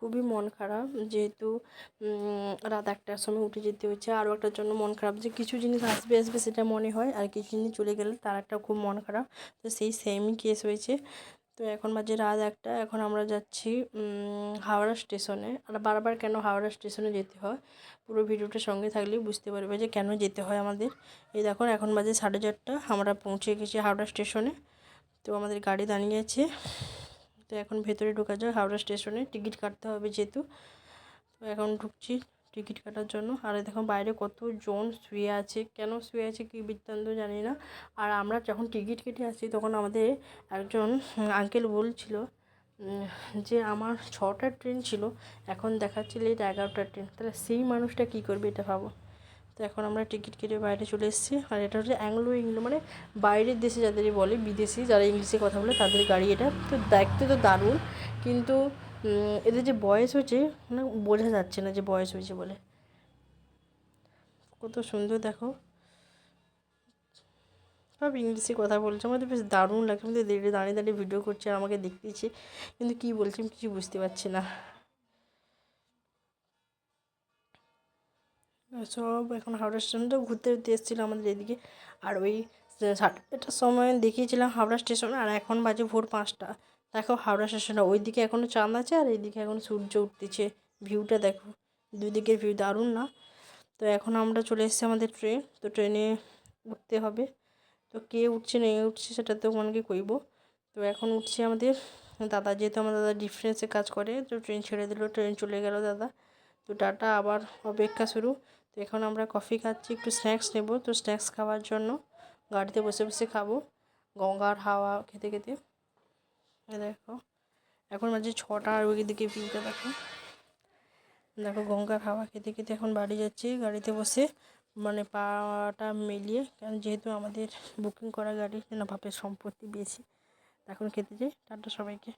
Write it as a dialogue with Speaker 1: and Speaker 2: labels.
Speaker 1: খুবই মন খারাপ, যেহেতু রাত 1টার সময় উঠে যেতে হচ্ছে। আরও একটার জন্য মন খারাপ যে কিছু জিনিস আসবে আসবে সেটা মনে হয়, আর কিছু জিনিস চলে গেলে তার একটা খুব মন খারাপ। তো সেই সেমই কেস হয়েছে। তো এখন বাজে রাত 1টা, এখন আমরা যাচ্ছি হাওড়া স্টেশনে। আর বারবার কেন হাওড়া স্টেশনে যেতে হয়, পুরো ভিডিওটা সঙ্গে থাকলেই বুঝতে পারবে যে কেন যেতে হয় আমাদের। এই দেখুন এখন বাজে 4:30, আমরা পৌঁছে গেছি হাওড়া স্টেশনে। তো আমাদের গাড়ি দাঁড়িয়ে আছে। তো এখন ভেতরে ঢোকা যায় হাওড়া স্টেশনে, টিকিট কাটতে হবে যেহেতু। তো এখন ঢুকছি টিকিট কাটার জন্য। আর দেখুন বাইরে কতজন শুয়ে আছে, কেন শুয়ে আছে কী বৃত্তান্ত জানি না। আর আমরা যখন টিকিট কেটে আসছি তখন আমাদের একজন আঙ্কেল বলছিল যে আমার 6টার ট্রেন ছিল, এখন দেখাচ্ছে লেট 11টার ট্রেন। তাহলে সেই মানুষটা কী করবে এটা ভাবো। তো এখন আমরা টিকিট কেটে বাইরে চলে এসেছি। আর এটা হচ্ছে অ্যাংলো মানে বাইরের দেশে যাদেরই বলে, বিদেশি যারা ইংলিশে কথা বলে তাদের গাড়ি এটা। তো দেখতে তো দারুণ, কিন্তু এদের যে বয়স হয়েছে মানে বোঝা যাচ্ছে না যে বয়স হয়েছে বলে। কত সুন্দর দেখো, সব ইংলিশে কথা বলছে, আমাদের বেশ দারুণ লাগছে। আমাদের দাঁড়িয়ে দাঁড়িয়ে ভিডিও করছে আর আমাকে দেখতেছে, কিন্তু কী বলছে আমি কিছু বুঝতে পারছি না। সব এখন হাওড়া স্টেশনটাও ঘুরতে ঘুরতে এসেছিলো আমাদের এদিকে। আর ওই 8টার সময় দেখিয়েছিলাম হাওড়া স্টেশন, আর এখন বাজে ভোর 5টা। দেখো হাওড়া স্টেশনটা ওই দিকে এখনও চাঁদ আছে, আর এইদিকে এখন সূর্য উঠতেছে। ভিউটা দেখো, দুই দিকের ভিউ দারুণ না। তো এখন আমরা চলে এসেছি আমাদের ট্রেন। তো ট্রেনে উঠতে হবে। তো কে উঠছে না উঠছে সেটা তো ওখানকে কইব। তো এখন উঠছে আমাদের দাদা, যেহেতু আমার দাদা ডিফেন্সে কাজ করে। তো ট্রেন ছেড়ে দিল, ট্রেন চলে গেল দাদা। তো টাটা, আবার অপেক্ষা শুরু। তো এখন আমরা কফি খাচ্ছি, একটু স্ন্যাক্স নেব। তো স্ন্যাক্স খাওয়ার জন্য গাড়িতে বসে বসে খাবো গঙ্গার হাওয়া খেতে খেতে। দেখো এখন বাজে 6টা, আর ওই দিকে ভিউটা দেখো। দেখো গঙ্গার হাওয়া খেতে খেতে এখন বাড়ি যাচ্ছি গাড়িতে বসে, মানে পাটা মেলিয়ে, কারণ যেহেতু আমাদের বুকিং করা গাড়ি না, বাপের সম্পত্তি বেশি। এখন খেতে যাই, টাটা সবাইকে।